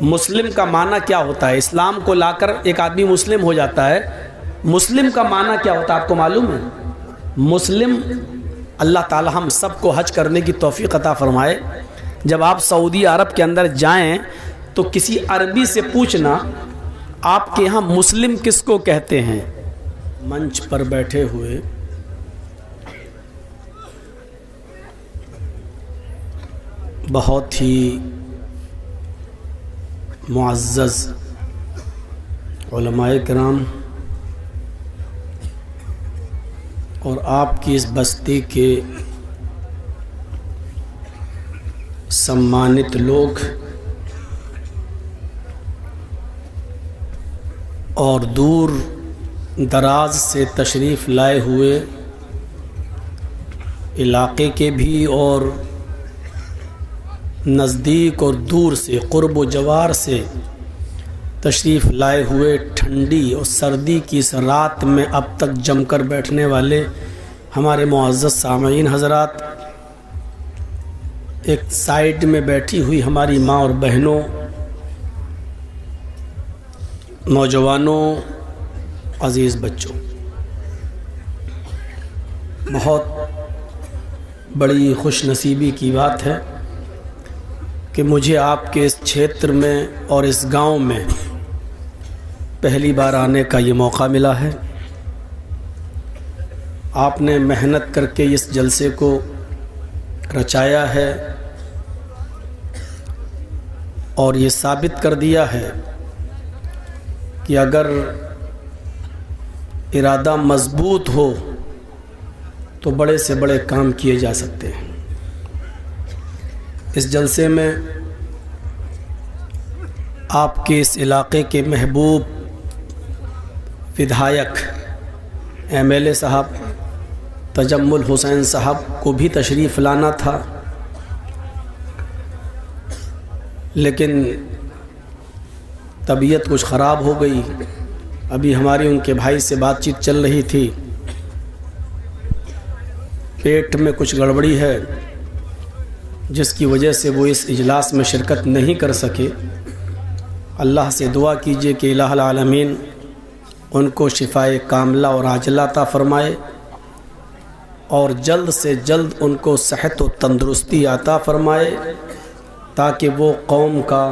مسلم کا معنی کیا ہوتا ہے؟ اسلام کو لا کر ایک آدمی مسلم ہو جاتا ہے، مسلم کا معنی کیا ہوتا ہے آپ کو معلوم ہے؟ مسلم، اللہ تعالی ہم سب کو حج کرنے کی توفیق عطا فرمائے، جب آپ سعودی عرب کے اندر جائیں تو کسی عربی سے پوچھنا آپ کے یہاں مسلم کس کو کہتے ہیں؟ منچ پر بیٹھے ہوئے بہت ہی معزز علماء کرام اور آپ کی اس بستی کے سمانت لوگ اور دور دراز سے تشریف لائے ہوئے علاقے کے بھی اور نزدیک اور دور سے قرب و جوار سے تشریف لائے ہوئے، ٹھنڈی اور سردی کی اس رات میں اب تک جم کر بیٹھنے والے ہمارے معزز سامعین حضرات، ایک سائیڈ میں بیٹھی ہوئی ہماری ماں اور بہنوں، نوجوانوں، عزیز بچوں، بہت بڑی خوش نصیبی کی بات ہے کہ مجھے آپ کے اس چھیتر میں اور اس گاؤں میں پہلی بار آنے کا یہ موقع ملا ہے۔ آپ نے محنت کر کے اس جلسے کو رچایا ہے اور یہ ثابت کر دیا ہے کہ اگر ارادہ مضبوط ہو تو بڑے سے بڑے کام کیے جا سکتے ہیں۔ اس جلسے میں آپ کے اس علاقے کے محبوب ودھایک ایم ایل اے صاحب تجمل حسین صاحب کو بھی تشریف لانا تھا، لیکن طبیعت کچھ خراب ہو گئی۔ ابھی ہماری ان کے بھائی سے بات چیت چل رہی تھی، پیٹ میں کچھ گڑبڑی ہے جس کی وجہ سے وہ اس اجلاس میں شرکت نہیں کر سکے۔ اللہ سے دعا کیجئے کہ الہ العالمین ان کو شفائے کاملہ اور عاجلہ عطا فرمائے اور جلد سے جلد ان کو صحت و تندرستی عطا فرمائے، تاکہ وہ قوم کا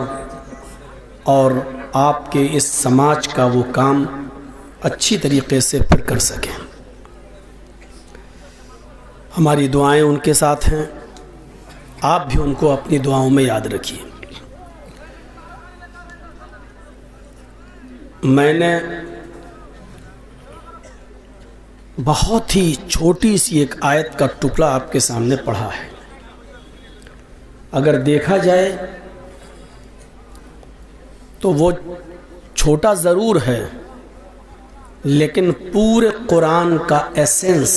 اور آپ کے اس سماج کا وہ کام اچھی طریقے سے پھر کر سکیں۔ ہماری دعائیں ان کے ساتھ ہیں، آپ بھی ان کو اپنی دعاؤں میں یاد رکھیے۔ میں نے بہت ہی چھوٹی سی ایک آیت کا ٹکڑا آپ کے سامنے پڑھا ہے۔ اگر دیکھا جائے تو وہ چھوٹا ضرور ہے، لیکن پورے قرآن کا ایسنس،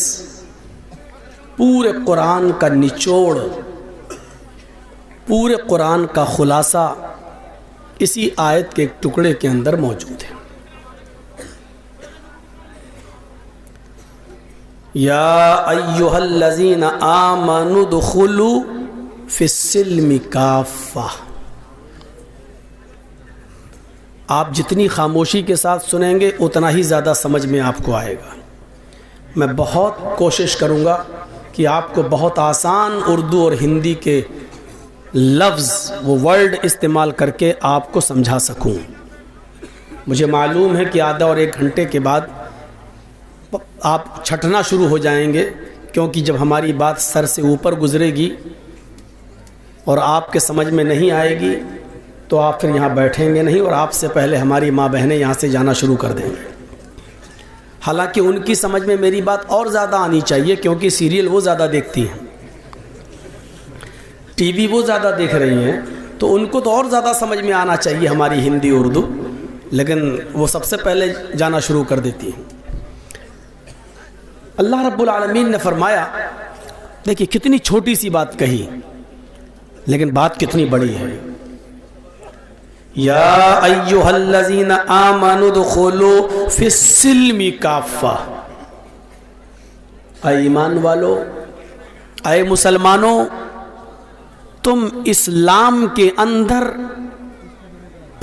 پورے قرآن کا نچوڑ، پورے قرآن کا خلاصہ اسی آیت کے ایک ٹکڑے کے اندر موجود ہے۔ یا ایھا الذین آمنوا ادخلوا فی السلم کافہ۔ آپ جتنی خاموشی کے ساتھ سنیں گے اتنا ہی زیادہ سمجھ میں آپ کو آئے گا۔ میں بہت کوشش کروں گا کہ آپ کو بہت آسان اردو اور ہندی کے لفظ، وہ ورڈ استعمال کر کے آپ کو سمجھا سکوں۔ مجھے معلوم ہے کہ آدھا اور ایک گھنٹے کے بعد آپ چھٹنا شروع ہو جائیں گے، کیونکہ جب ہماری بات سر سے اوپر گزرے گی اور آپ کے سمجھ میں نہیں آئے گی تو آپ پھر یہاں بیٹھیں گے نہیں، اور آپ سے پہلے ہماری ماں بہنیں یہاں سے جانا شروع کر دیں گے۔ حالانکہ ان کی سمجھ میں میری بات اور زیادہ آنی چاہیے، کیونکہ سیریل وہ زیادہ دیکھتی ہیں، ٹی وی وہ زیادہ دیکھ رہی ہیں، تو ان کو تو اور زیادہ سمجھ میں آنا چاہیے ہماری ہندی اردو، لیکن وہ سب سے پہلے جانا شروع کر دیتی ہیں۔ اللہ رب العالمین نے فرمایا، دیکھیے کتنی چھوٹی سی بات کہی لیکن بات کتنی بڑی ہے۔ یا ایھا الذین آمنوا ادخلوا فی السلم کافہ۔ اے ایمان والو، اے مسلمانوں، تم اسلام کے اندر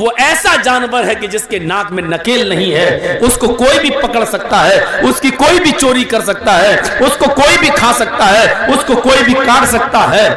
وہ ایسا جانور ہے کہ جس کے ناک میں نکیل نہیں ہے، اس کو کوئی بھی پکڑ سکتا ہے، اس کی کوئی بھی چوری کر سکتا ہے، اس کو کوئی بھی کھا سکتا ہے، اس کو کوئی بھی کاٹ سکتا ہے،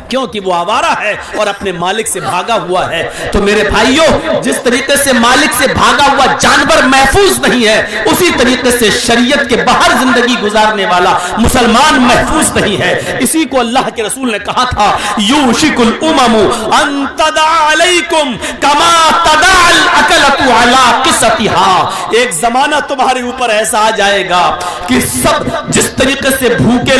کیونکہ وہ آوارہ ہے اور اپنے مالک سے بھاگا ہوا ہے۔ تو میرے بھائیوں، جس طریقے سے مالک سے بھاگا ہوا جانور محفوظ نہیں ہے، اسی طریقے سے شریعت کے باہر زندگی گزارنے والا مسلمان محفوظ نہیں ہے۔ اسی کو اللہ کے رسول نے کہا تھا، یوشک الامم ان تدع علیکم کما تدع الاکلۃ علی قصتها۔ ایک زمانہ تمہارے اوپر ایسا آ جائے گا کہ سب جس طریقے سے بھوکے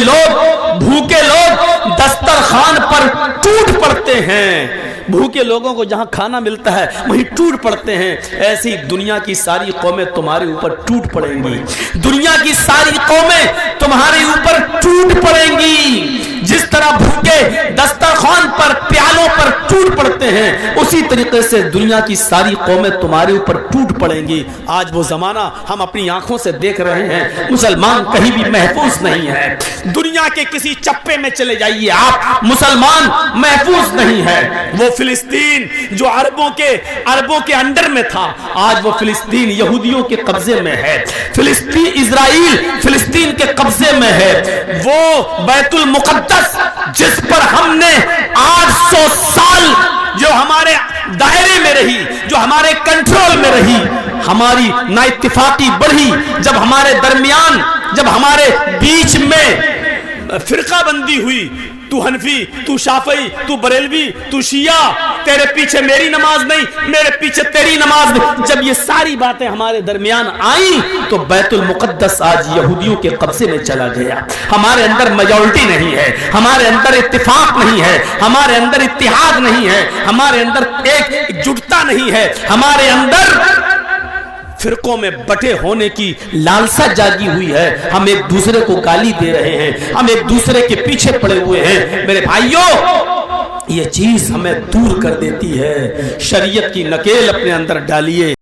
لوگ دسترخوان پر ٹوٹ پڑتے ہیں، بھوکے لوگوں کو جہاں کھانا ملتا ہے وہیں ٹوٹ پڑتے ہیں، ایسی دنیا کی ساری قومیں تمہارے اوپر ٹوٹ پڑیں گی، دنیا کی ساری قومیں تمہارے اوپر ٹوٹ پڑیں گی۔ جس طرح بھوکے دسترخوان پر پیالوں پر ٹوٹ پڑتے ہیں، اسی طریقے سے دنیا کی ساری قومیں تمہارے اوپر ٹوٹ پڑیں گی۔ آج وہ زمانہ ہم اپنی آنکھوں سے دیکھ رہے ہیں، مسلمان کہیں بھی محفوظ نہیں ہے۔ دنیا کے کسی چپے میں چلے جائیے آپ، مسلمان محفوظ نہیں ہے۔ وہ فلسطین جو عربوں کے انڈر میں تھا، آج وہ فلسطین یہودیوں کے قبضے میں ہے۔ فلسطین، اسرائیل فلسطین کے قبضے میں ہے۔ وہ بیت المقدس جس پر ہم نے 800 سال جو ہمارے دائرے میں رہی، جو ہمارے کنٹرول میں رہی، ہماری نا اتفاقی بڑھی، جب ہمارے درمیان، جب ہمارے بیچ میں فرقہ بندی ہوئی، تو حنفی، تو شافعی، تو بریلوی، تو شیعہ، تیرے پیچھے میری نماز نہیں، میرے پیچھے تیری نماز نہیں، جب یہ ساری باتیں ہمارے درمیان آئیں تو بیت المقدس آج یہودیوں کے قبضے میں چلا گیا۔ ہمارے اندر میجورٹی نہیں ہے، ہمارے اندر اتفاق نہیں ہے، ہمارے اندر اتحاد نہیں ہے، ہمارے اندر ایک جٹتا نہیں ہے، ہمارے اندر فرقوں میں بٹے ہونے کی لالسا جاگی ہوئی ہے۔ ہم ایک دوسرے کو گالی دے رہے ہیں، ہم ایک دوسرے کے پیچھے پڑے ہوئے ہیں۔ میرے بھائیوں، یہ چیز ہمیں دور کر دیتی ہے۔ شریعت کی نکیل اپنے اندر ڈالیے۔